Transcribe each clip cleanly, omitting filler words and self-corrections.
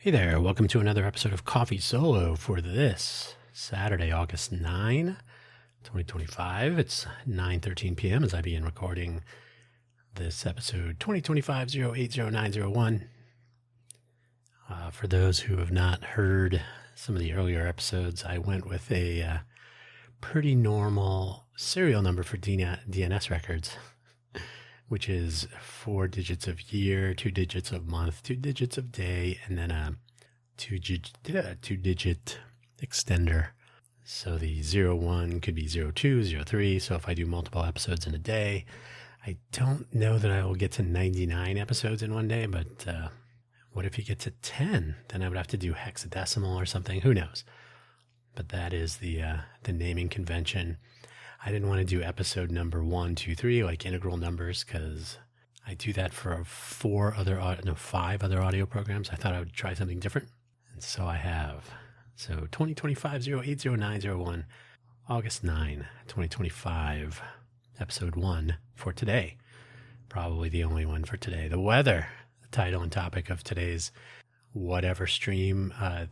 Hey there, welcome to another episode of Coffee Solo for this Saturday, August 9, 2025. It's 9:13 p.m. as I begin recording this episode 2025-080901. For those who have not heard some of the earlier episodes, I went with a pretty normal serial number for DNS records, which is 4 digits of year, 2 digits of month, 2 digits of day, and then a two-digit extender. So the 01 could be 02, 03. So if I do multiple episodes in a day, I don't know that I will get to 99 episodes in one day, but what if you get to 10? Then I would have to do hexadecimal or something. Who knows? But that is the naming convention. I didn't want to do episode number 1, 2, 3, like integral numbers, because I do that for 5 other audio programs. I thought I would try something different. And so I have. So 2025-080901, August 9, 2025, episode 1 for today. Probably the only one for today. The weather, the title and topic of today's whatever stream. I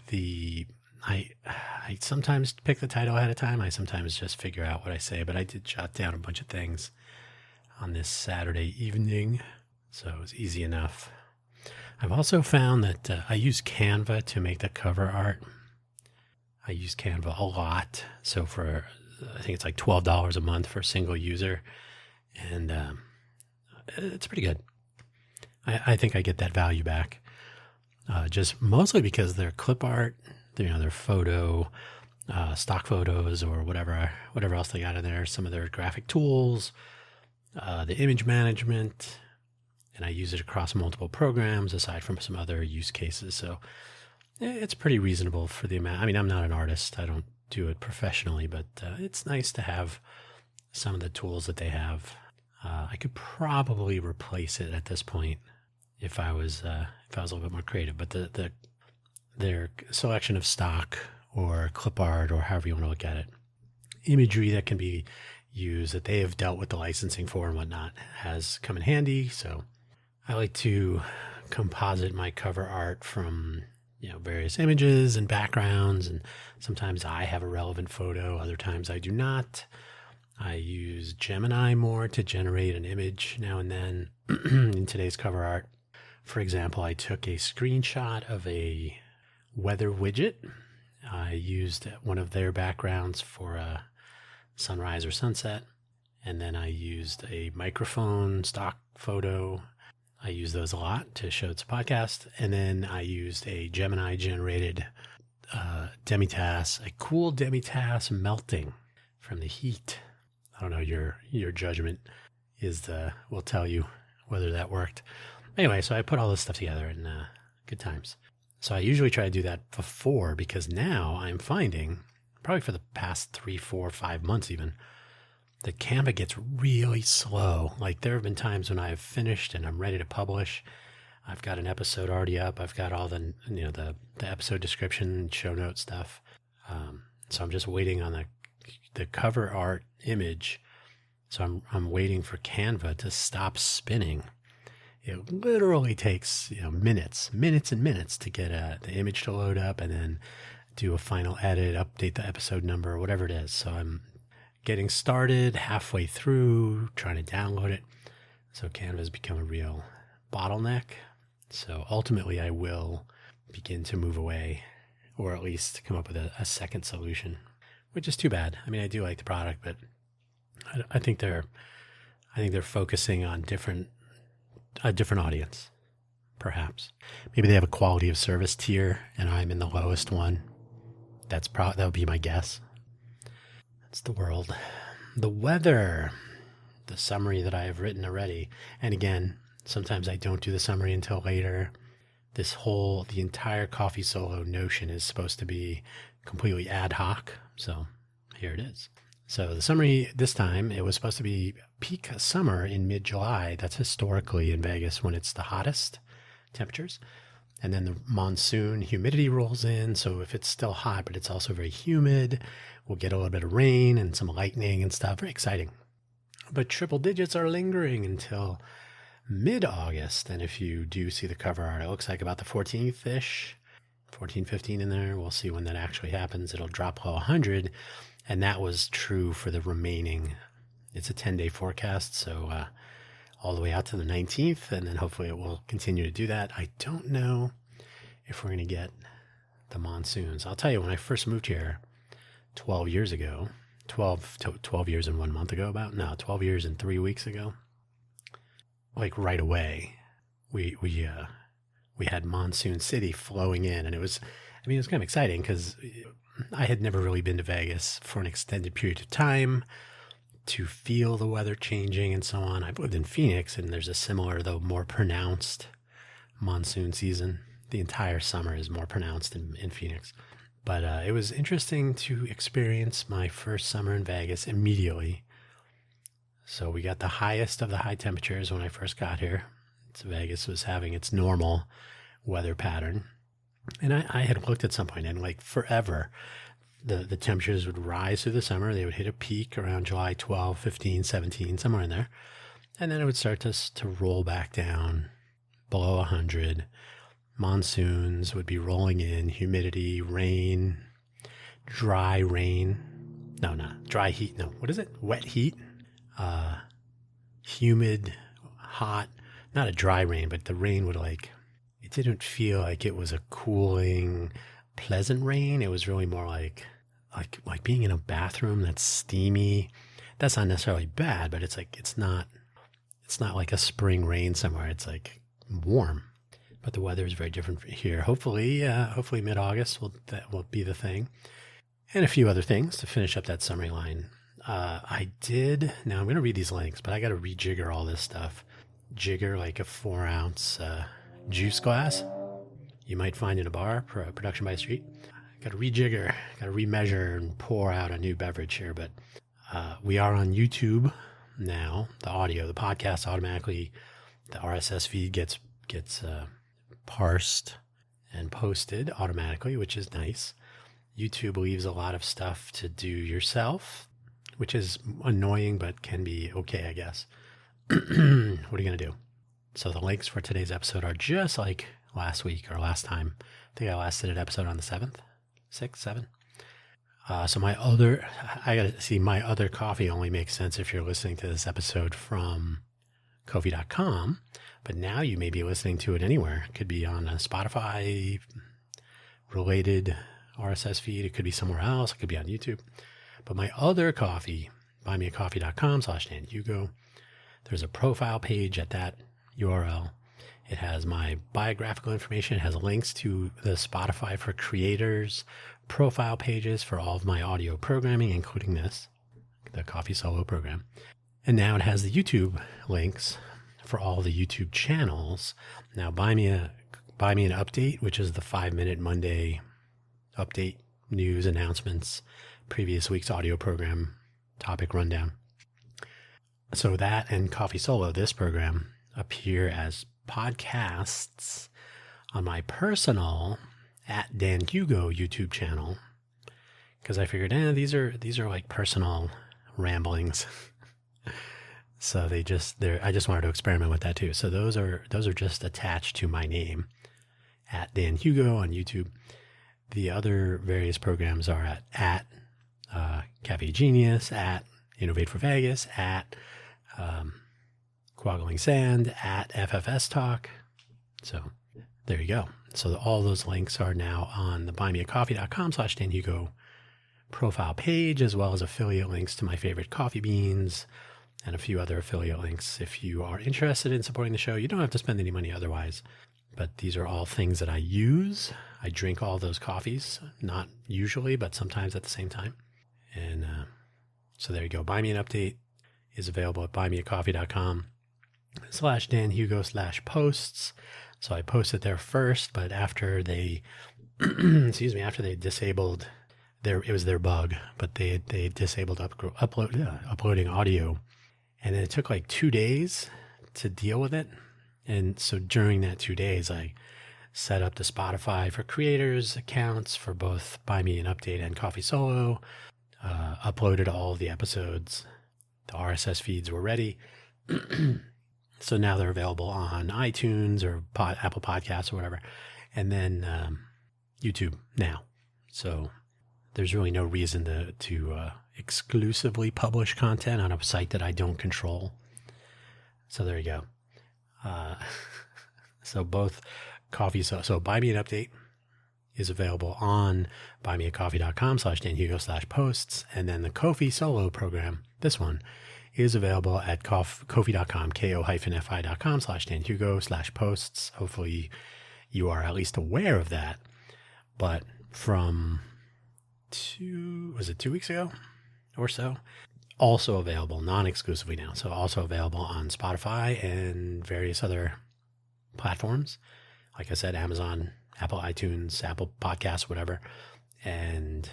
sometimes pick the title ahead of time. I sometimes just figure out what I say, but I did jot down a bunch of things on this Saturday evening, so it was easy enough. I've also found that I use Canva to make the cover art. I use Canva a lot. So I think it's like $12 a month for a single user, and it's pretty good. I think I get that value back, just mostly because they're clip art. Their photo, stock photos, or whatever else they got in there. Some of their graphic tools, the image management, and I use it across multiple programs aside from some other use cases. So it's pretty reasonable for the amount. I mean, I'm not an artist. I don't do it professionally, but it's nice to have some of the tools that they have. I could probably replace it at this point if I was a little bit more creative, but their selection of stock or clip art, or however you want to look at it, imagery that can be used that they have dealt with the licensing for and whatnot, has come in handy. So I like to composite my cover art from various images and backgrounds, and sometimes I have a relevant photo, other times I do not. I use Gemini more to generate an image now and then in today's cover art. For example, I took a screenshot of a weather widget. I used one of their backgrounds for a sunrise or sunset, and then I used a microphone stock photo. I use those a lot to show it's a podcast, and then I used a Gemini generated demitasse, a cool demitasse melting from the heat. I don't know, your judgment will tell you whether that worked. Anyway, so I put all this stuff together, and good times. So I usually try to do that before, because now I'm finding, probably for the past 3, 4, 5 months even, that Canva gets really slow. Like, there have been times when I've finished and I'm ready to publish. I've got an episode already up. I've got all the episode description, show note stuff. So I'm just waiting on the cover art image. So I'm waiting for Canva to stop spinning. It literally takes minutes and minutes to get the image to load up and then do a final edit, update the episode number, whatever it is. So I'm getting started halfway through, trying to download it. So Canva has become a real bottleneck. So ultimately I will begin to move away, or at least come up with a second solution, which is too bad. I mean, I do like the product, but I think they're focusing on a different audience, perhaps. Maybe they have a quality of service tier, and I'm in the lowest one. That would be my guess. That's the world. The weather, the summary that I have written already. And again, sometimes I don't do the summary until later. The entire Coffee Solo notion is supposed to be completely ad hoc. So here it is. So the summary this time, it was supposed to be peak summer in mid-July. That's historically in Vegas when it's the hottest temperatures. And then the monsoon humidity rolls in. So if it's still hot, but it's also very humid, we'll get a little bit of rain and some lightning and stuff. Very exciting. But triple digits are lingering until mid-August. And if you do see the cover art, it looks like about the 14th-ish. 14, 15 in there. We'll see when that actually happens. It'll drop below 100. And that was true for the remaining. It's a 10-day forecast. So all the way out to the 19th. And then hopefully it will continue to do that. I don't know if we're going to get the monsoons. I'll tell you, when I first moved here 12 years ago, 12 years and 1 month ago, 12 years and 3 weeks ago, like right away, we had Monsoon City flowing in, and it was kind of exciting because I had never really been to Vegas for an extended period of time to feel the weather changing and so on. I've lived in Phoenix, and there's a similar, though more pronounced monsoon season. The entire summer is more pronounced in Phoenix. But it was interesting to experience my first summer in Vegas immediately. So we got the highest of the high temperatures when I first got here. Vegas was having its normal weather pattern. And I had looked at some point, and like forever, the temperatures would rise through the summer. They would hit a peak around July 12, 15, 17, somewhere in there. And then it would start to roll back down below 100. Monsoons would be rolling in, humidity, rain, dry rain. No, not dry heat. No, what is it? Wet heat, humid, hot, not a dry rain, but the rain would it didn't feel like it was a cooling, pleasant rain. It was really more like being in a bathroom that's steamy. That's not necessarily bad, but it's not like a spring rain somewhere. It's like warm. But the weather is very different here. Hopefully mid-August that will be the thing. And a few other things to finish up that summary line. Now I'm going to read these links, but I got to rejigger all this stuff. Jigger like a 4-ounce juice glass you might find in a bar, production by the street. Got to rejigger, got to remeasure and pour out a new beverage here. But we are on YouTube now. The audio, the podcast automatically, the RSS feed gets parsed and posted automatically, which is nice. YouTube leaves a lot of stuff to do yourself, which is annoying, but can be okay, I guess. What are you going to do? So the links for today's episode are just like last week or last time. I think I last did an episode on the 7th, 6th, 7th. So my other coffee only makes sense if you're listening to this episode from Ko-fi.com. But now you may be listening to it anywhere. It could be on a Spotify related RSS feed. It could be somewhere else. It could be on YouTube. But my other coffee, buymeacoffee.com/Dan Hugo. There's a profile page at that URL. It has my biographical information. It has links to the Spotify for Creators profile pages for all of my audio programming, including this, the Coffee Solo program. And now it has the YouTube links for all the YouTube channels. Now buy me an update, which is the 5-minute Monday update, news, announcements, previous week's audio program, topic rundown. So that and Coffee Solo, this program, appear as podcasts on my personal @Dan Hugo YouTube channel, because I figured, these are like personal ramblings. So I just wanted to experiment with that too. So those are just attached to my name @Dan Hugo on YouTube. The other various programs are at Cafe Genius, at Innovate for Vegas, at Quaggling Sand, at FFS Talk. So there you go. So all those links are now on the buymeacoffee.com/Dan Hugo profile page, as well as affiliate links to my favorite coffee beans and a few other affiliate links. If you are interested in supporting the show, you don't have to spend any money otherwise. But these are all things that I use. I drink all those coffees, not usually, but sometimes at the same time. And so there you go. Buy Me an Update is available at buymeacoffee.com/Dan Hugo/posts. So I posted there first, but after they, after they disabled it was their bug, but they disabled uploading audio. And then it took like 2 days to deal with it. And so during that 2 days, I set up the Spotify for Creators accounts for both Buy Me an Update and Coffee Solo, uploaded all of the episodes. The RSS feeds were ready. So now they're available on iTunes or Apple Podcasts or whatever. And then, YouTube now. So there's really no reason to exclusively publish content on a site that I don't control. So there you go. So both coffee, so Buy Me an Update is available on buymeacoffee.com/danhugo/posts. And then the Ko-fi solo program, this one, is available at ko-fi.com, ko-fi.com/danhugo/posts. Hopefully you are at least aware of that. But from 2 weeks ago or so, also available non-exclusively now. So also available on Spotify and various other platforms. Like I said, Amazon, Apple iTunes, Apple Podcasts, whatever. And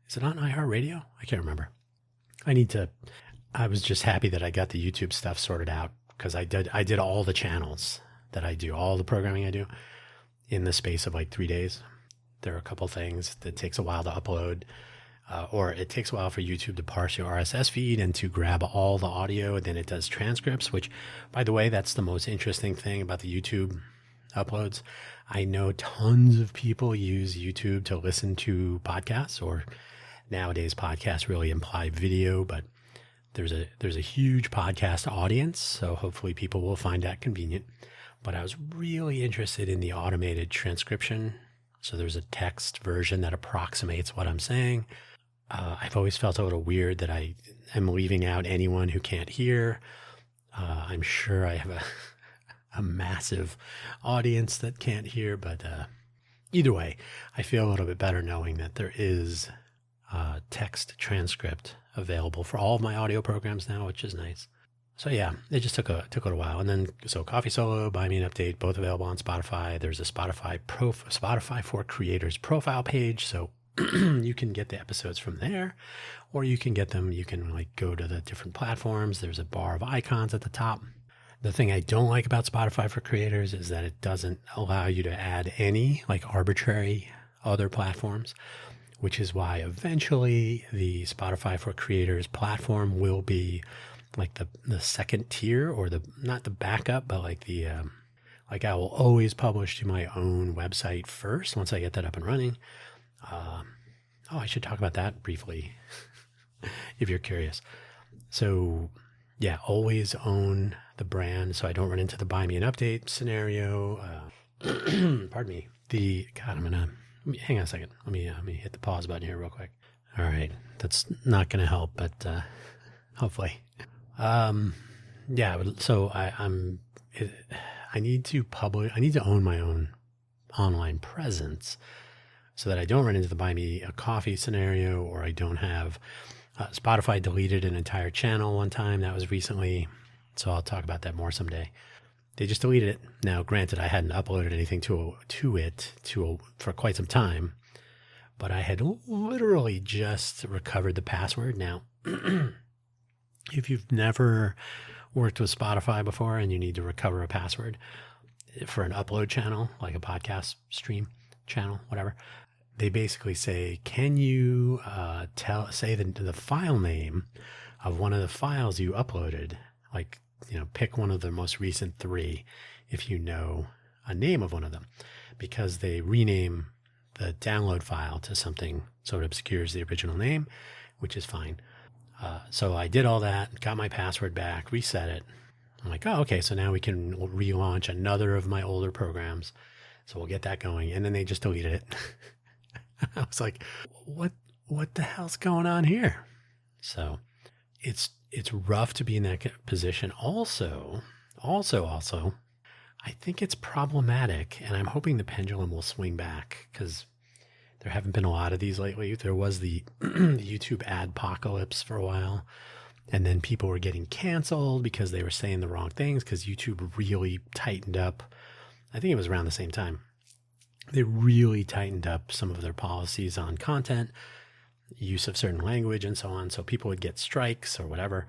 is it on iHeartRadio? I can't remember. I was just happy that I got the YouTube stuff sorted out, because I did all the channels that I do, all the programming I do, in the space of like 3 days. There are a couple things that takes a while to upload, or it takes a while for YouTube to parse your RSS feed and to grab all the audio, and then it does transcripts, which, by the way, that's the most interesting thing about the YouTube uploads. I know tons of people use YouTube to listen to podcasts, or nowadays podcasts really imply video, but there's a huge podcast audience, so hopefully people will find that convenient. But I was really interested in the automated transcription. So there's a text version that approximates what I'm saying. I've always felt a little weird that I am leaving out anyone who can't hear. I'm sure I have a massive audience that can't hear, but either way, I feel a little bit better knowing that there is text transcript available for all of my audio programs now, which is nice. So yeah, it just took a little while. And then, so Coffee Solo, Buy Me an Update, both available on Spotify. There's a Spotify for Creators profile page. So you can get the episodes from there, or you can like go to the different platforms. There's a bar of icons at the top. The thing I don't like about Spotify for Creators is that it doesn't allow you to add any like arbitrary other platforms, which is why eventually the Spotify for Creators platform will be like the second tier, or not the backup, but like like I will always publish to my own website first once I get that up and running. I should talk about that briefly if you're curious. So yeah, always own the brand so I don't run into the Buy Me an Update scenario. Pardon me. Hang on a second. Let me hit the pause button here real quick. All right. That's not going to help, but hopefully. Yeah. So I need to own my own online presence so that I don't run into the Buy Me a Coffee scenario, or I don't have Spotify deleted an entire channel one time. That was recently. So I'll talk about that more someday. They just deleted it. Now, granted, I hadn't uploaded anything to it for quite some time, but I had literally just recovered the password. Now, if you've never worked with Spotify before and you need to recover a password for an upload channel, like a podcast stream channel, whatever, they basically say, can you say the file name of one of the files you uploaded? Like, pick one of the most recent 3 if you know a name of one of them, because they rename the download file to something so it obscures the original name, which is fine. So I did all that, got my password back, reset it. I'm like, oh, okay, so now we can relaunch another of my older programs. So we'll get that going. And then they just deleted it. I was like, what the hell's going on here? So it's rough to be in that position. Also, I think it's problematic, and I'm hoping the pendulum will swing back, because there haven't been a lot of these lately. There was the YouTube adpocalypse for a while, and then people were getting canceled because they were saying the wrong things, because YouTube really tightened up. I think it was around the same time. They really tightened up some of their policies on content, use of certain language, and so on. So people would get strikes or whatever,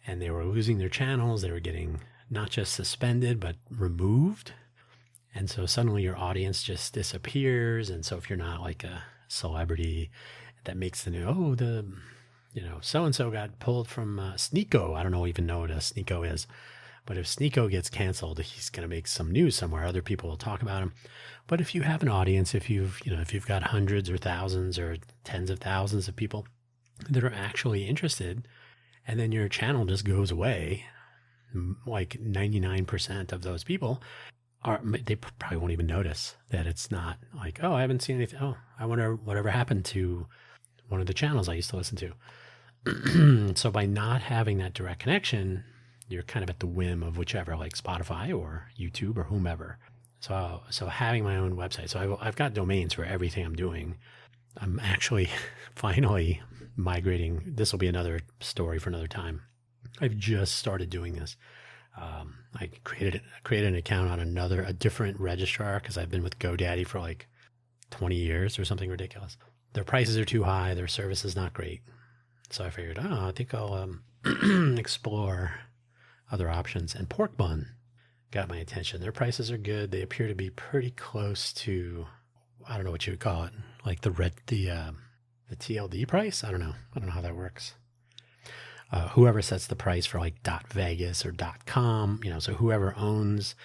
and they were losing their channels. They were getting not just suspended, but removed. And so suddenly your audience just disappears. And so if you're not like a celebrity that makes the news, so-and-so got pulled from Sneeko. I don't even know what a Sneeko is. But if Sneeko gets canceled, he's going to make some news somewhere. Other people will talk about him. But if you have an audience, if you've got hundreds or thousands or tens of thousands of people that are actually interested, and then your channel just goes away, like 99% of those people they probably won't even notice that it's not like, oh, I haven't seen anything. Oh, I wonder whatever happened to one of the channels I used to listen to. So by not having that direct connection, you're kind of at the whim of whichever, like Spotify or YouTube or whomever. So having my own website. So I've got domains for everything I'm doing. I'm actually finally migrating. This will be another story for another time. I've just started doing this. I created an account on a different registrar because I've been with GoDaddy for like 20 years or something ridiculous. Their prices are too high. Their service is not great. So I figured, I think I'll explore other options. And Pork Bun got my attention. Their prices are good. They appear to be pretty close to, I don't know what you would call it, like the TLD price. I don't know how that works. Whoever sets the price for like .vegas or .com, so whoever owns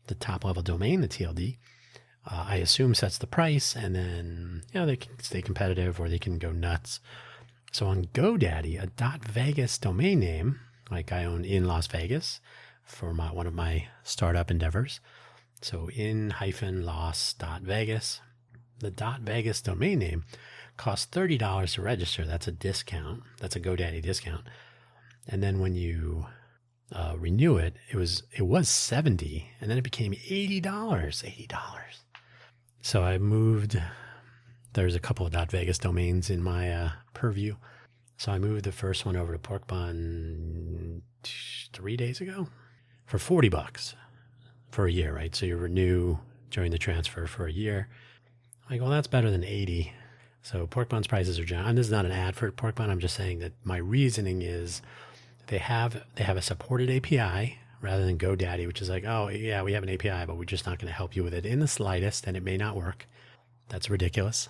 the top level domain, the TLD, I assume sets the price, and then they can stay competitive or they can go nuts. So on GoDaddy, a .vegas domain name, like I own in Las Vegas for one of my startup endeavors. So in-los.vegas, the .vegas domain name costs $30 to register. That's a discount. That's a GoDaddy discount. And then when you renew it, it was $70, and then it became $80. So I moved. There's a couple of .vegas domains in my purview. So I moved the first one over to Pork Bun 3 days ago for $40 for a year, right? So you renew during the transfer for a year. I'm like, well, that's better than $80. So Pork Bun's prices are general. And this is not an ad for Pork Bun. I'm just saying that my reasoning is they have a supported API rather than GoDaddy, which is like, oh yeah, we have an API, but we're just not going to help you with it in the slightest, and it may not work. That's ridiculous.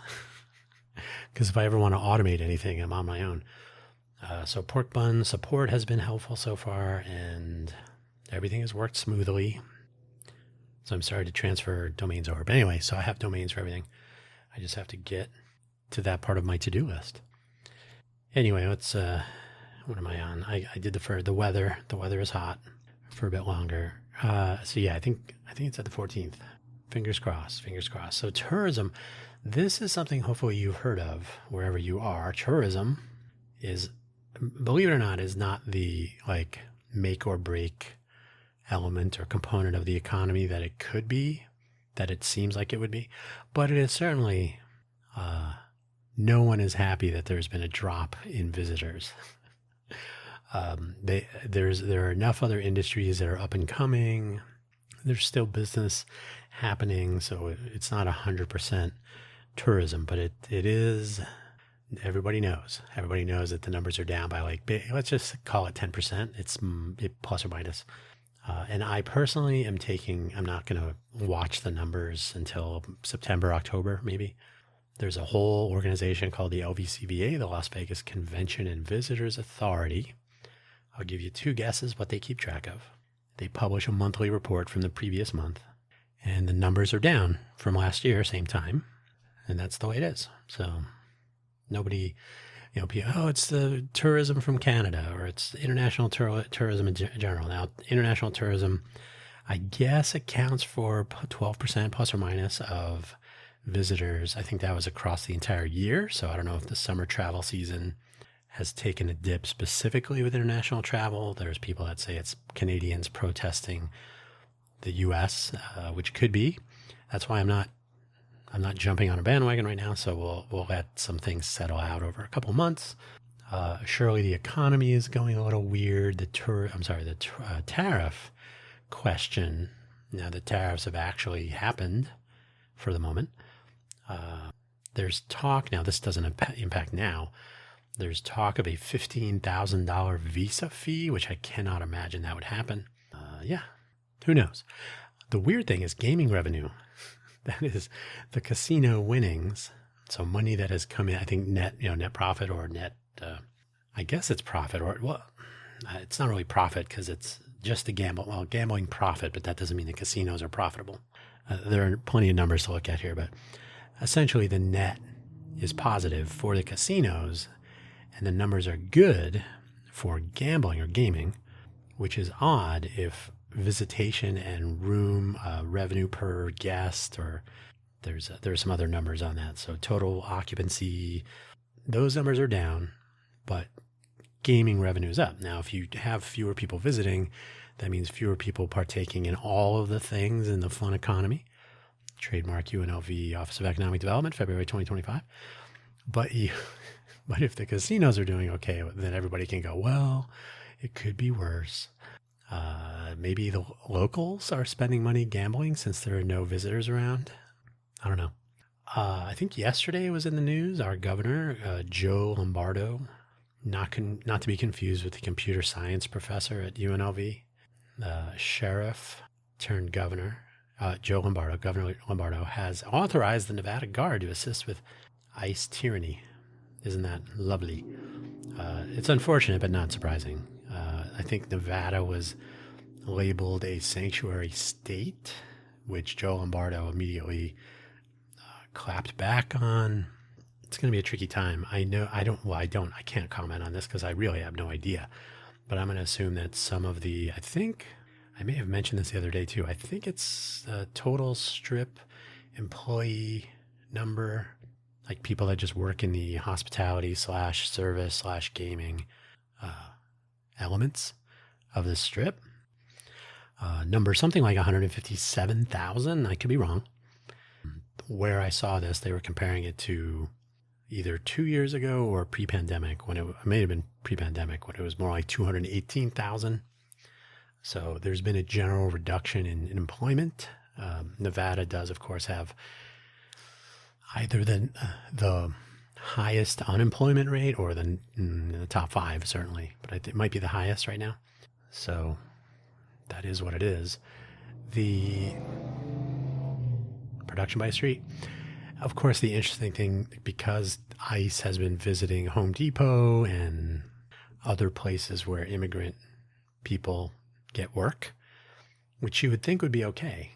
Because if I ever want to automate anything, I'm on my own. So Pork Bun support has been helpful so far, and everything has worked smoothly. So I'm sorry to transfer domains over. But anyway, so I have domains for everything. I just have to get to that part of my to-do list. Anyway, let's, what am I on? I did the weather. The weather is hot for a bit longer. So yeah, I think it's at the 14th. Fingers crossed. So tourism, this is something hopefully you've heard of wherever you are. Tourism is, believe it or not, is not the like make or break element or component of the economy that it could be, that it seems like it would be, but it is certainly, no one is happy that there's been a drop in visitors. There are enough other industries that are up and coming. There's still business happening, so it's not 100% tourism, but it is. Everybody knows that the numbers are down by like, let's just call it 10%. It's plus or minus. And I personally am I'm not going to watch the numbers until September, October, maybe. There's a whole organization called the LVCVA, the Las Vegas Convention and Visitors Authority. I'll give you 2 guesses what they keep track of. They publish a monthly report from the previous month, and the numbers are down from last year, same time. And that's the way it is. So nobody, people, it's the tourism from Canada, or it's international tourism in general. Now, international tourism, I guess, accounts for 12% plus or minus of visitors. I think that was across the entire year. So I don't know if the summer travel season has taken a dip specifically with international travel. There's people that say it's Canadians protesting the U.S., which could be. That's why I'm not jumping on a bandwagon right now. So we'll let some things settle out over a couple months. Surely the economy is going a little weird. The tariff question. Now the tariffs have actually happened for the moment. There's talk now. This doesn't impact now. There's talk of a $15,000 visa fee, which I cannot imagine that would happen. Yeah, who knows? The weird thing is gaming revenue. That is the casino winnings. So money that has come in, I think net profit or net, I guess it's profit, or, well, it's not really profit because it's just the gambling profit, but that doesn't mean the casinos are profitable. There are plenty of numbers to look at here, but essentially the net is positive for the casinos, and the numbers are good for gambling or gaming, which is odd if visitation and room revenue per guest, or there's some other numbers on that. So total occupancy, those numbers are down, but gaming revenue is up. Now, if you have fewer people visiting, that means fewer people partaking in all of the things in the fun economy. Trademark UNLV Office of Economic Development, February 2025. But if the casinos are doing okay, then everybody can go, well, it could be worse. Maybe the locals are spending money gambling since there are no visitors around. I don't know. I think yesterday was in the news. Our governor, Joe Lombardo, not to be confused with the computer science professor at UNLV, sheriff turned governor, Governor Lombardo, has authorized the Nevada Guard to assist with ICE tyranny. Isn't that lovely? It's unfortunate, but not surprising. I think Nevada was labeled a sanctuary state, which Joe Lombardo immediately clapped back on. It's going to be a tricky time. I can't comment on this because I really have no idea, but I'm going to assume that some of I think I may have mentioned this the other day too. I think it's the total strip employee number, like people that just work in the hospitality / service / gaming elements of the strip. Number something like 157,000. I could be wrong. Where I saw this, they were comparing it to either 2 years ago or pre-pandemic, when it may have been pre-pandemic, when it was more like 218,000. So there's been a general reduction in employment. Nevada does, of course, have either the highest unemployment rate or the top 5, certainly, but it might be the highest right now. So that is what it is. The production by street. Of course, the interesting thing, because ICE has been visiting Home Depot and other places where immigrant people get work, which you would think would be okay.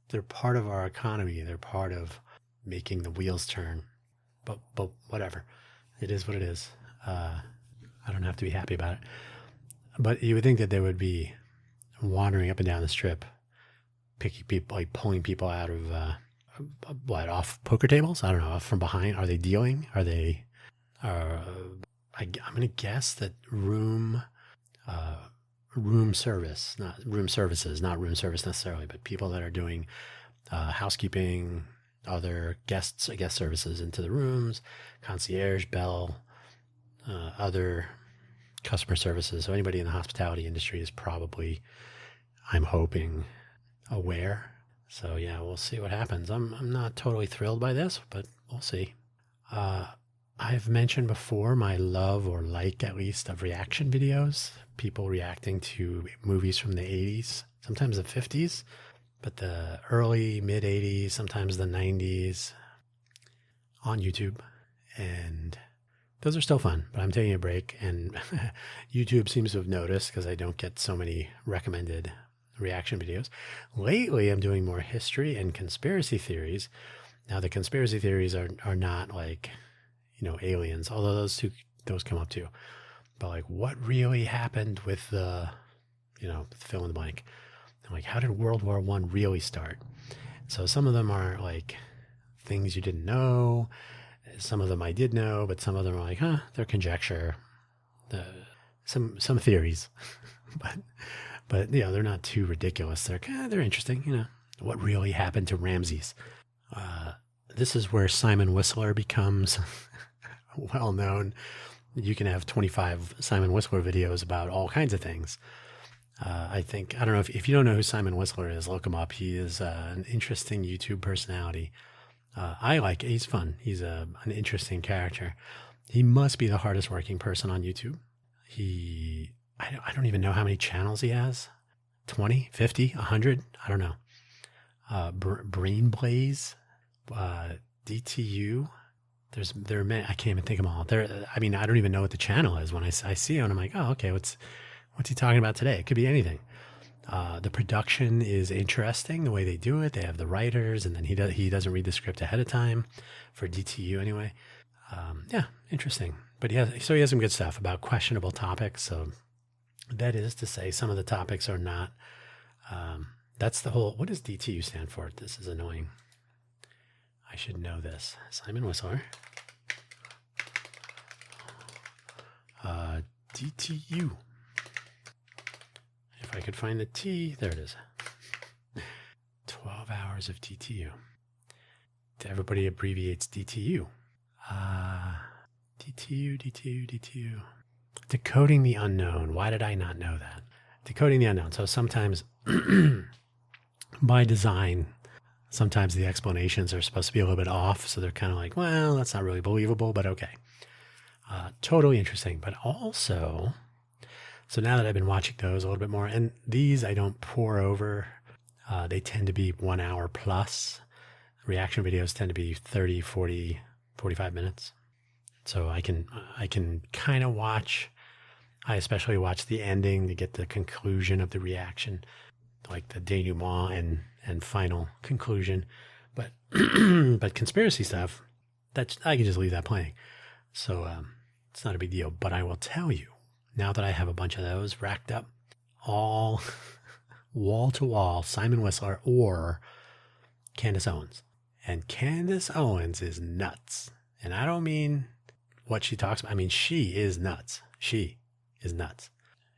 They're part of our economy. They're part of making the wheels turn. But whatever. It is what it is. I don't have to be happy about it. But you would think that they would be wandering up and down the strip, picking people, like pulling people out of off poker tables? I don't know, from behind. Are they dealing? Are they? I'm going to guess that room service, not room services, not room service necessarily, but people that are doing housekeeping, other guest services into the rooms, concierge, bell, other customer services. So anybody in the hospitality industry is probably, I'm hoping, aware. So yeah, we'll see what happens. I'm not totally thrilled by this, but we'll see. I've mentioned before my love, or like at least, of reaction videos, people reacting to movies from the 80s, sometimes the 50s, but the early, mid 80s, sometimes the 90s on YouTube. And those are still fun, but I'm taking a break, and YouTube seems to have noticed because I don't get so many recommended reaction videos. Lately, I'm doing more history and conspiracy theories. Now, the conspiracy theories are not like, aliens, although those come up too. But like, what really happened with the, fill in the blank. And like, how did World War I really start? So some of them are like things you didn't know. Some of them I did know, but some of them are like, they're conjecture. Some theories, but they're not too ridiculous. They're interesting. What really happened to Ramses? This is where Simon Whistler becomes well known. You can have 25 Simon Whistler videos about all kinds of things. I don't know if you don't know who Simon Whistler is, look him up. He is an interesting YouTube personality. He's fun. He's an interesting character. He must be the hardest working person on YouTube. I don't even know how many channels he has. 20, 50, 100? I don't know. Brain Blaze, DTU. There are many. I can't even think of them all. I don't even know what the channel is when I see it. And I'm like, oh, okay. What's What's he talking about today? It could be anything. The production is interesting, the way they do it. They have the writers, and then he doesn't read the script ahead of time for DTU anyway. Yeah, interesting. But so he has some good stuff about questionable topics. So that is to say, some of the topics are not. That's the whole. What does DTU stand for? This is annoying. I should know this. Simon Whistler. DTU. If I could find the T, there it is. 12 hours of DTU. Everybody abbreviates DTU. DTU. Decoding the unknown. Why did I not know that? Decoding the unknown. So sometimes, by design, sometimes the explanations are supposed to be a little bit off. So they're kind of like, well, that's not really believable, but okay. Totally interesting. But also, so now that I've been watching those a little bit more, and these I don't pour over. They tend to be 1 hour plus. Reaction videos tend to be 30, 40, 45 minutes. So I can kind of watch. I especially watch the ending to get the conclusion of the reaction, like the denouement and final conclusion. But but conspiracy stuff, that I can just leave that playing. So it's not a big deal. But I will tell you, now that I have a bunch of those racked up, all wall to wall, Simon Whistler or Candace Owens. And Candace Owens is nuts. And I don't mean what she talks about. I mean, she is nuts. She is nuts.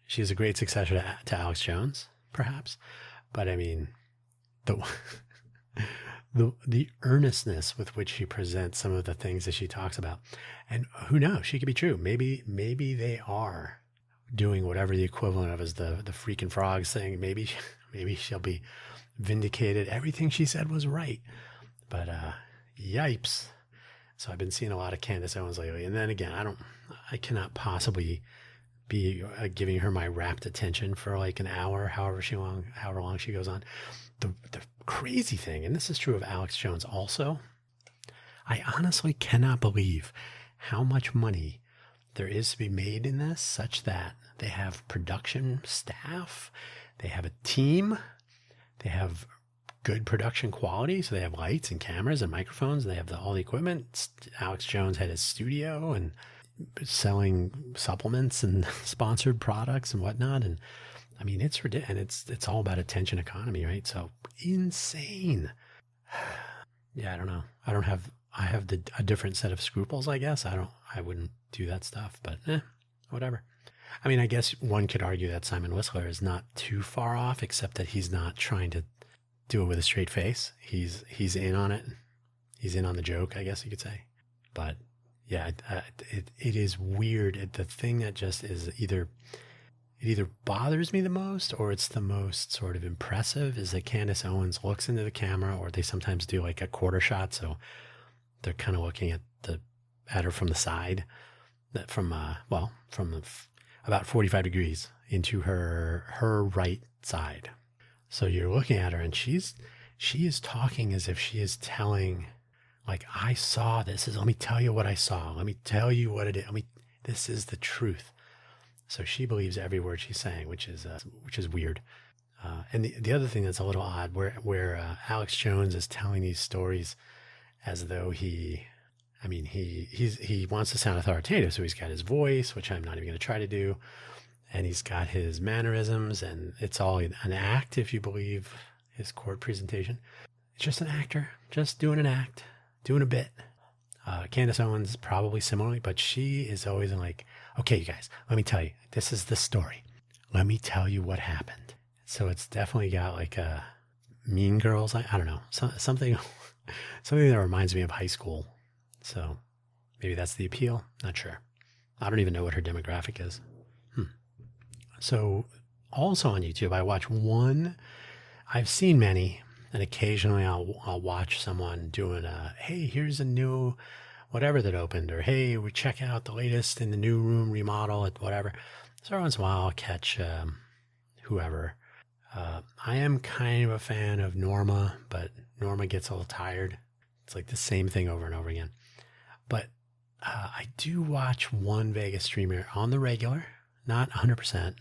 She's a great successor to Alex Jones, perhaps. But I mean, the earnestness with which she presents some of the things that she talks about. And who knows? She could be true. Maybe they are doing whatever the equivalent of is the freaking frogs thing. Maybe she'll be vindicated. Everything she said was right. But yipes. So I've been seeing a lot of Candace Owens lately. And then again, I cannot possibly be giving her my rapt attention for like an hour, however long she goes on. The crazy thing, and this is true of Alex Jones also, I honestly cannot believe how much money there is to be made in this, such that they have production staff, they have a team, they have good production quality. So they have lights and cameras and microphones, and they have all the equipment. Alex Jones had his studio and selling supplements and sponsored products and whatnot. And I mean, it's ridiculous. And it's all about attention economy, right? So insane. Yeah, I don't know. I have a different set of scruples, I guess. I wouldn't do that stuff, but whatever. I mean, I guess one could argue that Simon Whistler is not too far off, except that he's not trying to do it with a straight face. He's in on it. He's in on the joke, I guess you could say. But yeah, it is weird. The thing that just is either bothers me the most, or it's the most sort of impressive, is that Candace Owens looks into the camera, or they sometimes do like a quarter shot. So they're kind of looking at her from the side, from about 45 degrees into her right side. So you're looking at her, and she is talking as if she is telling, like, I saw this. Let me tell you what I saw. Let me tell you what it is. This is the truth. So she believes every word she's saying, which is weird. And the other thing that's a little odd, where Alex Jones is telling these stories as though he wants to sound authoritative. So he's got his voice, which I'm not even going to try to do. And he's got his mannerisms, and it's all an act, if you believe his court presentation. It's just an actor, just doing an act, doing a bit. Candace Owens probably similarly, but she is always like, okay, you guys, let me tell you, this is the story. Let me tell you what happened. So it's definitely got like a Mean Girls. I don't know, something that reminds me of high school. So maybe that's the appeal. Not sure. I don't even know what her demographic is. So also on YouTube, I watch one. I've seen many, and occasionally I'll watch someone doing hey, here's a new whatever that opened, or hey, we check out the latest in the new room remodel at whatever. So every once in a while I'll catch whoever. I am kind of a fan of Norma, but Norma gets a little tired. It's like the same thing over and over again. But I do watch one Vegas streamer on the regular, not 100%.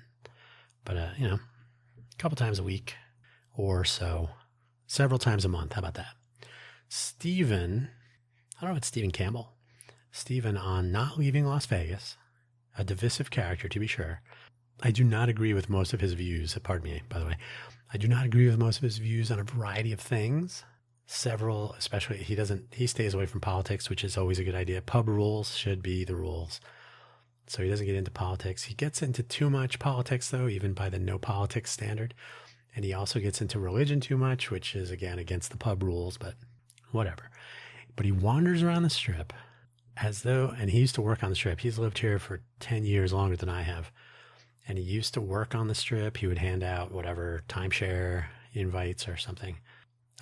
but, a couple times a week or so, several times a month. How about that? Stephen, I don't know if it's Stephen Campbell. Stephen on Not Leaving Las Vegas, a divisive character to be sure. I do not agree with most of his views. Pardon me, by the way. I do not agree with most of his views on a variety of things. Several, especially, he stays away from politics, which is always a good idea. Pub rules should be the rules. So he doesn't get into politics. He gets into too much politics, though, even by the no politics standard. And he also gets into religion too much, which is, again, against the pub rules, but whatever. But he wanders around the Strip and he used to work on the Strip. He's lived here for 10 years longer than I have. And he used to work on the Strip. He would hand out whatever timeshare invites or something,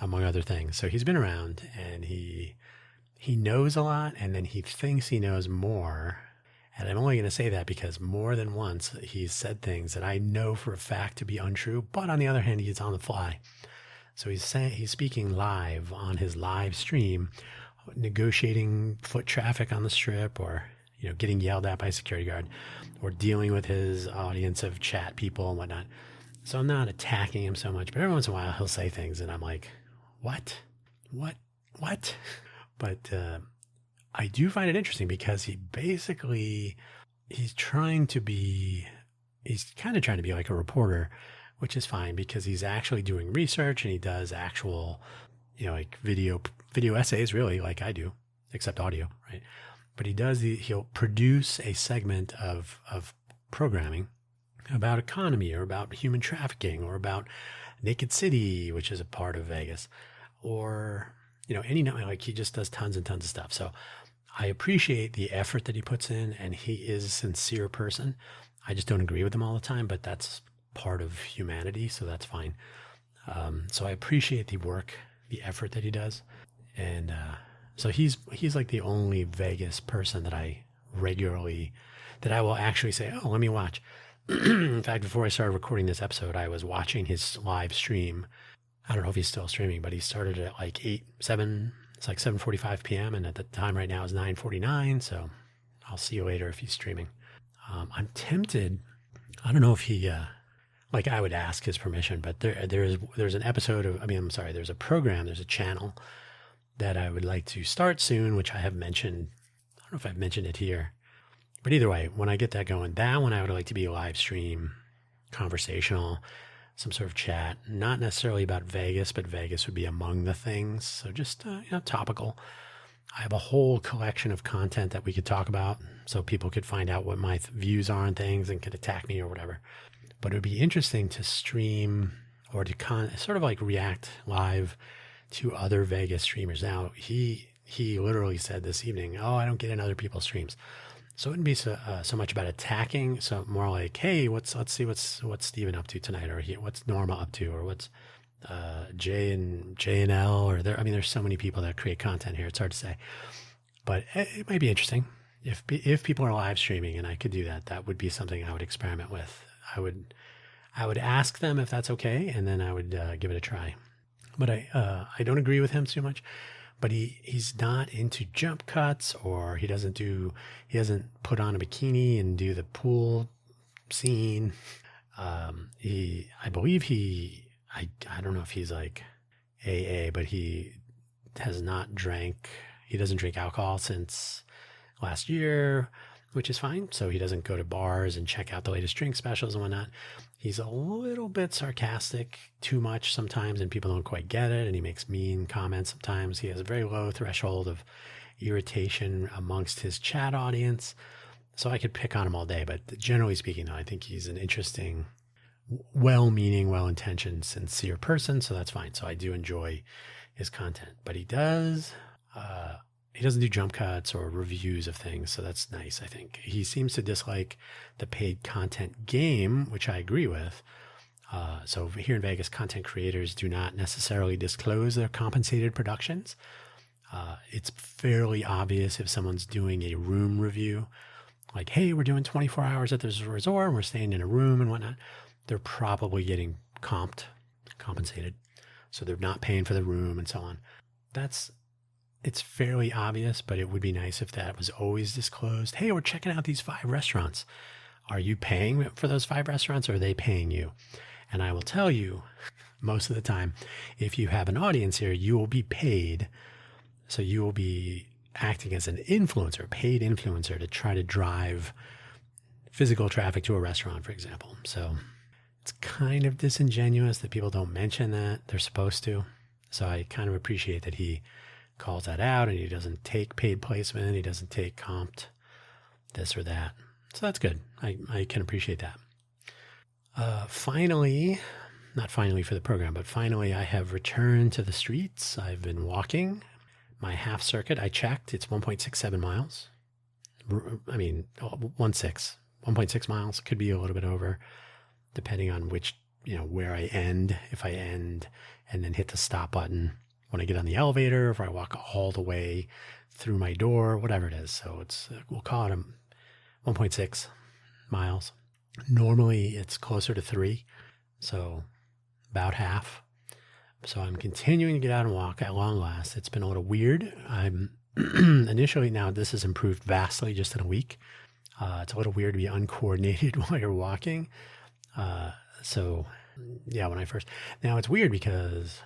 among other things. So he's been around, and he knows a lot, and then he thinks he knows more. And I'm only going to say that because more than once he's said things that I know for a fact to be untrue, but on the other hand, he's on the fly. So he's speaking live on his live stream, negotiating foot traffic on the Strip, or getting yelled at by a security guard, or dealing with his audience of chat people and whatnot. So I'm not attacking him so much, but every once in a while he'll say things and I'm like, what? But I do find it interesting because he's kind of trying to be like a reporter, which is fine because he's actually doing research and he does actual, like video essays, really, like I do, except audio, right? But he'll produce a segment of programming about economy or about human trafficking or about Naked City, which is a part of Vegas, or, like he just does tons and tons of stuff. So I appreciate the effort that he puts in, and he is a sincere person. I just don't agree with him all the time, but that's part of humanity, so that's fine. So I appreciate the work, the effort that he does. And so he's like the only Vegas person that I will actually say, oh, let me watch. In fact, before I started recording this episode, I was watching his live stream. I don't know if he's still streaming, but he started at like 7:45 p.m. And at the time right now is 9:49. So I'll see you later if he's streaming. I'm tempted. I don't know if he, I would ask his permission, but there's an episode there's a program, there's a channel that I would like to start soon, which I have mentioned. I don't know if I've mentioned it here, but either way, when I get that going, that one I would like to be a live stream, conversational, some sort of chat, not necessarily about Vegas, but Vegas would be among the things. So just, topical. I have a whole collection of content that we could talk about so people could find out what my views are on things and could attack me or whatever. But it would be interesting to stream or to sort of like react live to other Vegas streamers. Now, he literally said this evening, oh, I don't get in other people's streams. So it wouldn't be so much about attacking. So more like, hey, let's see what's Steven up to tonight, or what's Norma up to, or what's J and L, or there's so many people that create content here. It's hard to say, but it might be interesting if people are live streaming and I could do that. That would be something I would experiment with. I would ask them if that's okay, and then I would give it a try. But I don't agree with him too much. But he's not into jump cuts, or he doesn't put on a bikini and do the pool scene. I believe I don't know if he's like AA, but he has not drank. He doesn't drink alcohol since last year, which is fine. So he doesn't go to bars and check out the latest drink specials and whatnot. He's a little bit sarcastic, too much sometimes, and people don't quite get it. And he makes mean comments sometimes. He has a very low threshold of irritation amongst his chat audience. So I could pick on him all day. But generally speaking, though, I think he's an interesting, well-meaning, well-intentioned, sincere person. So that's fine. So I do enjoy his content. But he doesn't do jump cuts or reviews of things. So that's nice, I think. He seems to dislike the paid content game, which I agree with. So here in Vegas, content creators do not necessarily disclose their compensated productions. It's fairly obvious if someone's doing a room review, like, hey, we're doing 24 hours at this resort and we're staying in a room and whatnot. They're probably getting compensated. So they're not paying for the room and so on. It's fairly obvious, but it would be nice if that was always disclosed. Hey, we're checking out these 5 restaurants. Are you paying for those 5 restaurants, or are they paying you? And I will tell you, most of the time, if you have an audience here, you will be paid. So you will be acting as an influencer, paid influencer, to try to drive physical traffic to a restaurant, for example. So it's kind of disingenuous that people don't mention that they're supposed to. So I kind of appreciate that he calls that out, and he doesn't take paid placement. He doesn't take comped this or that. So that's good. I can appreciate that. Finally, not finally for the program, but finally I have returned to the streets. I've been walking my half circuit. I checked. It's 1.67 miles. I mean, 1.6 miles. Could be a little bit over, depending on which, where I end. If I end and then hit the stop button when I get on the elevator, if I walk all the way through my door, whatever it is. So we'll call it 1.6 miles. Normally it's closer to 3, so about half. So I'm continuing to get out and walk at long last. It's been a little weird. I'm initially, now this has improved vastly just in a week. It's a little weird to be uncoordinated while you're walking. So yeah, now it's weird because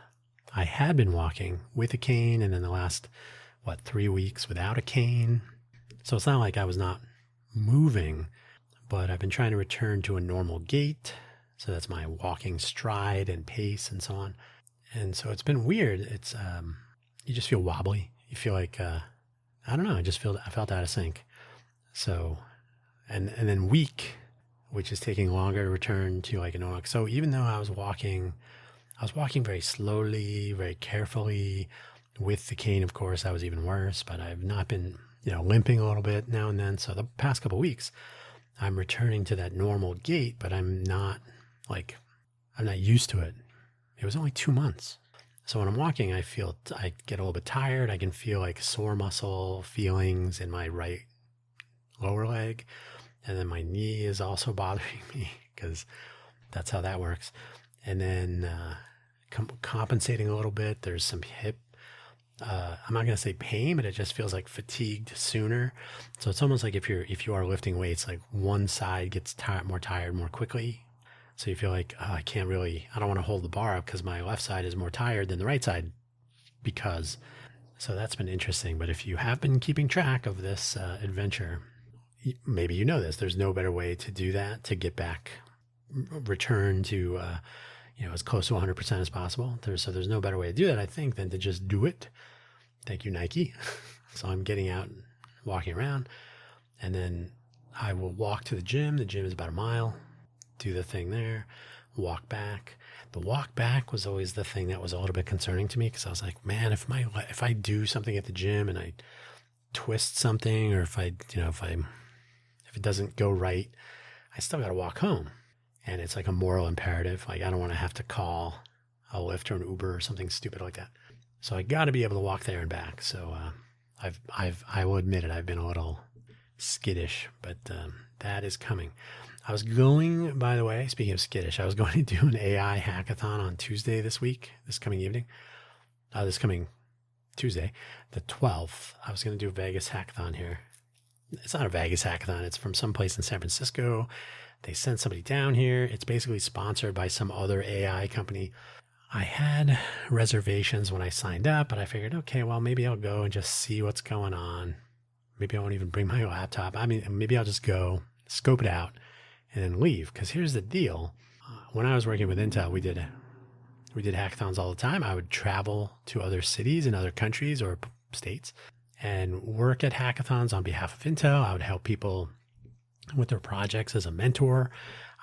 I had been walking with a cane, and then the last, 3 weeks without a cane. So it's not like I was not moving, but I've been trying to return to a normal gait. So that's my walking stride and pace and so on. And so it's been weird. It's, you just feel wobbly. You feel like, I don't know. I felt out of sync. So, and then weak, which is taking longer to return to like a normal. So even though I was walking very slowly, very carefully. With the cane, of course, that was even worse, but I've not been, limping a little bit now and then. So the past couple of weeks, I'm returning to that normal gait, but I'm not used to it. It was only 2 months. So when I'm walking, I get a little bit tired. I can feel like sore muscle feelings in my right lower leg. And then my knee is also bothering me because that's how that works. And then compensating a little bit, there's some hip, I'm not going to say pain, but it just feels like fatigued sooner. So it's almost like if you are lifting weights, like one side gets more tired more quickly. So you feel like, I don't want to hold the bar up because my left side is more tired than the right side so that's been interesting. But if you have been keeping track of this adventure, maybe you know this, there's no better way to do that, to get back, return to, as close to 100% as possible. So there's no better way to do that, I think, than to just do it. Thank you, Nike. So I'm getting out and walking around, and then I will walk to the gym. The gym is about a mile, do the thing there, walk back. The walk back was always the thing that was a little bit concerning to me, because I was like, man, if I do something at the gym and I twist something, or if it doesn't go right, I still got to walk home. And it's like a moral imperative. Like, I don't want to have to call a Lyft or an Uber or something stupid like that. So I got to be able to walk there and back. So I will admit it, I've been a little skittish, but that is coming. I was going, by the way, speaking of skittish, I was going to do an AI hackathon on Tuesday this coming evening. This coming Tuesday, the 12th. I was going to do a Vegas hackathon here. It's not a Vegas hackathon. It's from someplace in San Francisco. They sent somebody down here. It's basically sponsored by some other AI company. I had reservations when I signed up, but I figured, okay, well, maybe I'll go and just see what's going on. Maybe I won't even bring my laptop. Maybe I'll just go, scope it out, and then leave. Because here's the deal. When I was working with Intel, we did hackathons all the time. I would travel to other cities and other countries or states and work at hackathons on behalf of Intel. I would help people with their projects as a mentor.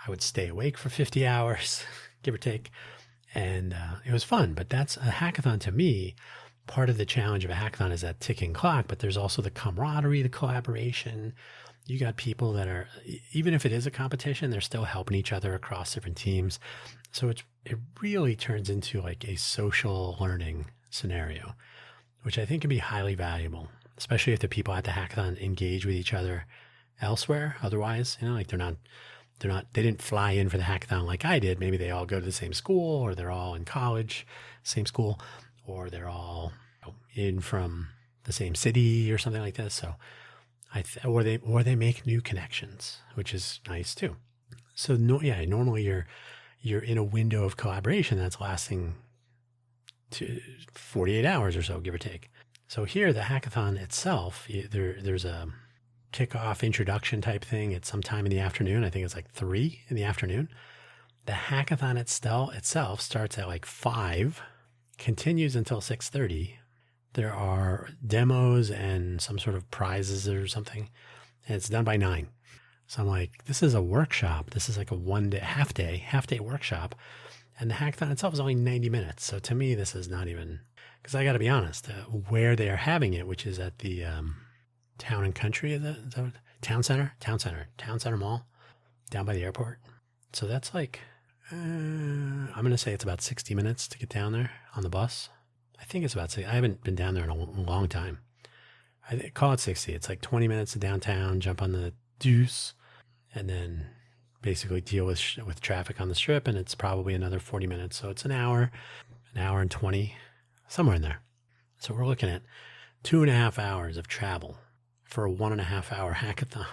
I would stay awake for 50 hours, give or take. And it was fun. But that's a hackathon to me. Part of the challenge of a hackathon is that ticking clock, but there's also the camaraderie, the collaboration. You got people that are, even if it is a competition, they're still helping each other across different teams. So it really turns into like a social learning scenario, which I think can be highly valuable, especially if the people at the hackathon engage with each other elsewhere. Otherwise, like they didn't fly in for the hackathon like I did. Maybe they all go to the same school, or they're all in college, same school, or they're all in from the same city or something like this. So Or they make new connections, which is nice too. So normally you're in a window of collaboration that's lasting to 48 hours or so, give or take. So here, the hackathon itself, there's a kickoff introduction type thing at some time in the afternoon. I think it's like 3 in the afternoon. The hackathon itself starts at like 5, continues until 6:30. There are demos and some sort of prizes or something, and it's done by 9. So I'm like, this is a workshop. This is like a half day workshop. And the hackathon itself is only 90 minutes. So to me, this is not even, because I got to be honest, where they are having it, which is at the Town and Country, Town Center Mall, down by the airport. So that's like, I'm going to say it's about 60 minutes to get down there on the bus. I think it's about 60. I haven't been down there in a long time. I call it 60. It's like 20 minutes to downtown, jump on the Deuce, and then basically deal with traffic on the Strip, and it's probably another 40 minutes. So it's an hour and 20, somewhere in there. So we're looking at 2.5 hours of travel for a 1.5 hour hackathon,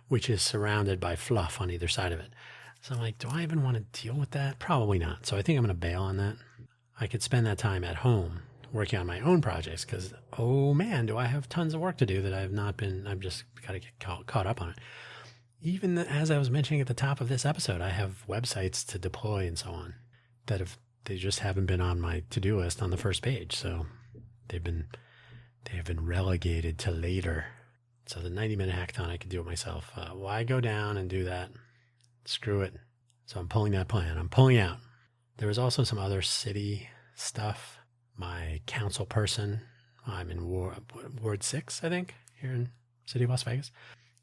which is surrounded by fluff on either side of it. So I'm like, do I even want to deal with that? Probably not. So I think I'm going to bail on that. I could spend that time at home working on my own projects because, oh man, do I have tons of work to do that I've just got to get caught up on it. Even as I was mentioning at the top of this episode, I have websites to deploy and so on they just haven't been on my to-do list on the first page. So they have been relegated to later. So the 90-minute hackathon, I could do it myself. Why go down and do that? Screw it. So I'm pulling that plan. I'm pulling out. There was also some other city stuff. My council person, I'm in Ward 6, I think, here in City of Las Vegas.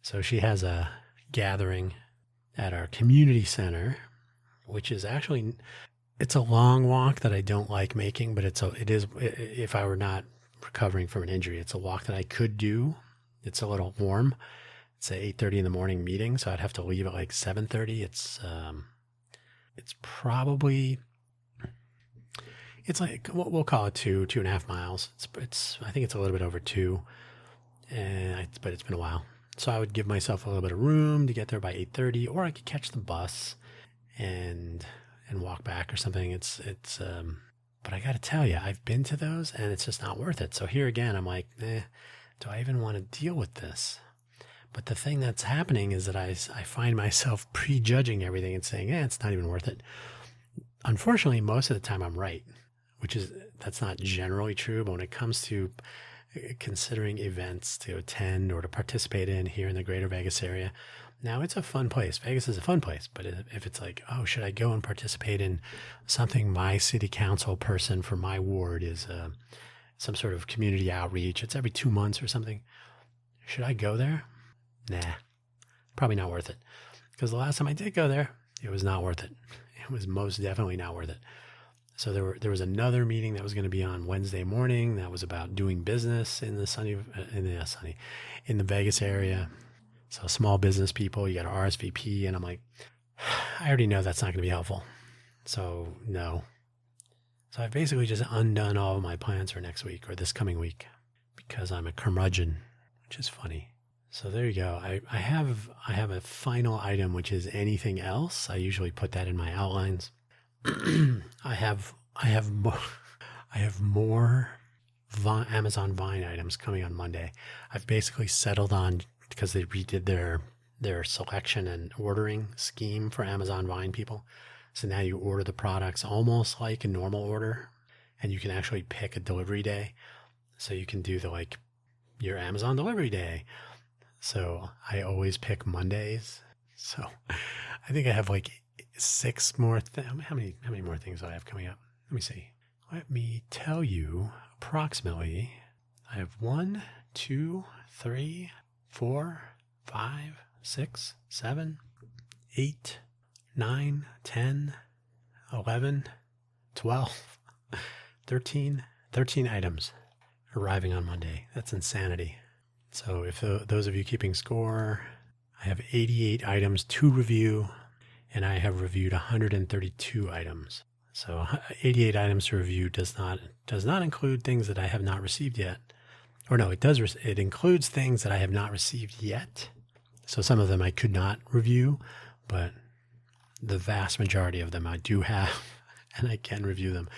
So she has a gathering at our community center, which is actually, it's a long walk that I don't like making, but it is, if I were not recovering from an injury, it's a walk that I could do. It's a little warm. It's an 8:30 in the morning meeting, so I'd have to leave at like 7:30. It's probably, it's like, we'll call it 2.5 miles. I think it's a little bit over 2, but it's been a while. So I would give myself a little bit of room to get there by 8:30, or I could catch the bus and walk back or something. But I got to tell you, I've been to those and it's just not worth it. So here again, I'm like, do I even want to deal with this? But the thing that's happening is that I find myself prejudging everything and saying, it's not even worth it. Unfortunately, most of the time I'm right, that's not generally true. But when it comes to considering events to attend or to participate in here in the greater Vegas area, now it's a fun place. Vegas is a fun place. But if it's like, should I go and participate in something my city council person for my ward is some sort of community outreach? It's every 2 months or something. Should I go there? Nah, probably not worth it. Because the last time I did go there, it was not worth it. It was most definitely not worth it. So there was another meeting that was going to be on Wednesday morning that was about doing business in the Vegas area. So small business people, you got to RSVP, and I'm like, I already know that's not going to be helpful. So no. So I've basically just undone all of my plans for next week or this coming week because I'm a curmudgeon, which is funny. So there you go. I have a final item, which is anything else. I usually put that in my outlines. I have more Amazon Vine items coming on Monday. I've basically settled on, because they redid their selection and ordering scheme for Amazon Vine people. So now you order the products almost like a normal order, and you can actually pick a delivery day. So you can do your Amazon delivery day. So I always pick Mondays. So I think I have 6 more. How many more things do I have coming up? Let me see. Let me tell you approximately. I have 1, 2, 3, 4, 5, 6, 7, 8, 9, 10, 11, 12, 13 items arriving on Monday. That's insanity. So if those of you keeping score, I have 88 items to review, and I have reviewed 132 items. So 88 items to review does not include things that I have not received yet, or no, it includes things that I have not received yet. So some of them I could not review, but the vast majority of them I do have, and I can review them.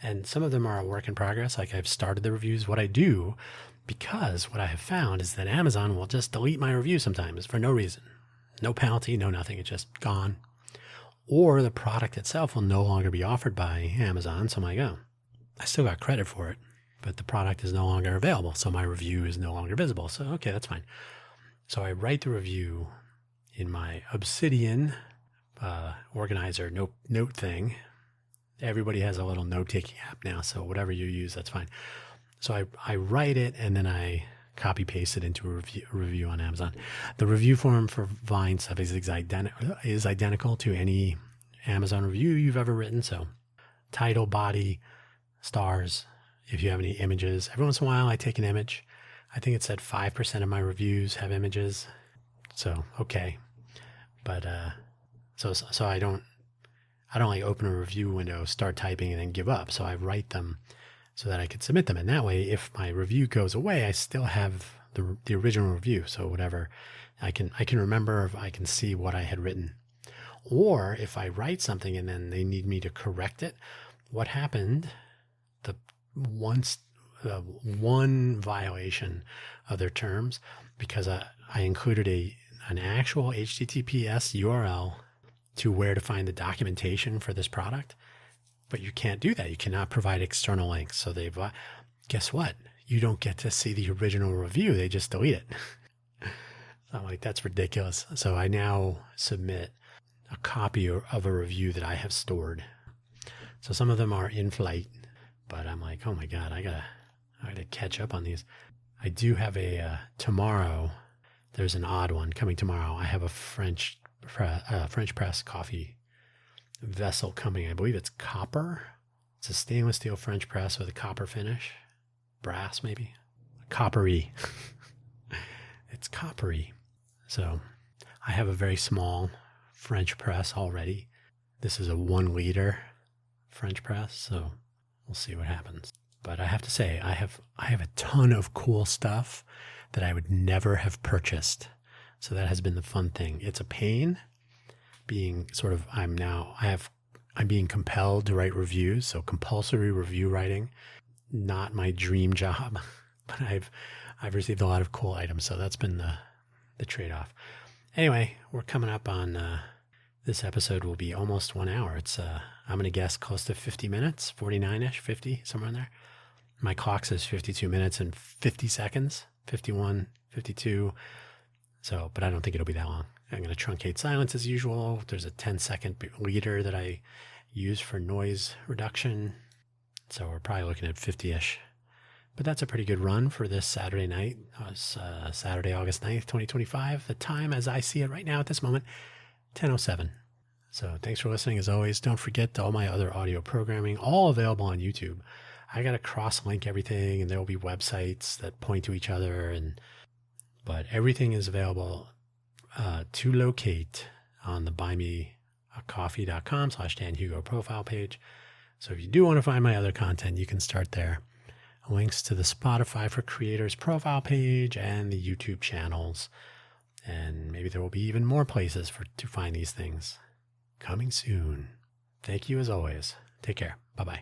And some of them are a work in progress. Like I've started the reviews. What I do, because what I have found is that Amazon will just delete my review sometimes for no reason. No penalty, no nothing. It's just gone. Or the product itself will no longer be offered by Amazon. So I'm like, oh, I still got credit for it, but the product is no longer available. So my review is no longer visible. So, okay, that's fine. So I write the review in my Obsidian organizer note thing. Everybody has a little note-taking app now, so whatever you use, that's fine. So I write it, and then I copy-paste it into a review on Amazon. The review form for Vine stuff is identical to any Amazon review you've ever written. So title, body, stars, if you have any images. Every once in a while, I take an image. I think it said 5% of my reviews have images. So, okay. But so I don't like open a review window, start typing, and then give up. So I write them so that I could submit them. And that way, if my review goes away, I still have the original review. So whatever, I can remember, if I can see what I had written. Or if I write something and then they need me to correct it, what happened, one violation of their terms, because I included an actual HTTPS URL to where to find the documentation for this product, but you can't do that. You cannot provide external links. So guess what? You don't get to see the original review. They just delete it. So I'm like, that's ridiculous. So I now submit a copy of a review that I have stored. So some of them are in flight, but I'm like, oh my God, I gotta catch up on these. I do have tomorrow. There's an odd one coming tomorrow. I have a French press coffee vessel coming. I believe it's copper. It's a stainless steel French press with a copper finish. Brass, maybe. Coppery. It's coppery. So I have a very small French press already. This is a 1 liter French press, so we'll see what happens. But I have to say, I have a ton of cool stuff that I would never have purchased. So that has been the fun thing. It's a pain being sort of, I'm being compelled to write reviews. So compulsory review writing, not my dream job, but I've received a lot of cool items. So that's been the trade-off. Anyway, we're coming up on, this episode will be almost 1 hour. It's, I'm going to guess close to 50 minutes, 49-ish, 50, somewhere in there. My clock says 52 minutes and 50 seconds, 51, 52. So, but I don't think it'll be that long. I'm going to truncate silence as usual. There's a 10-second leader that I use for noise reduction. So we're probably looking at 50-ish. But that's a pretty good run for this Saturday night. It's Saturday, August 9th, 2025. The time as I see it right now at this moment, 10:07. So thanks for listening as always. Don't forget all my other audio programming, all available on YouTube. I got to cross-link everything, and there will be websites that point to each other, but everything is available to locate on the buymeacoffee.com/Dan Hugo profile page. So if you do want to find my other content, you can start there. Links to the Spotify for Creators profile page and the YouTube channels. And maybe there will be even more places to find these things coming soon. Thank you as always. Take care. Bye-bye.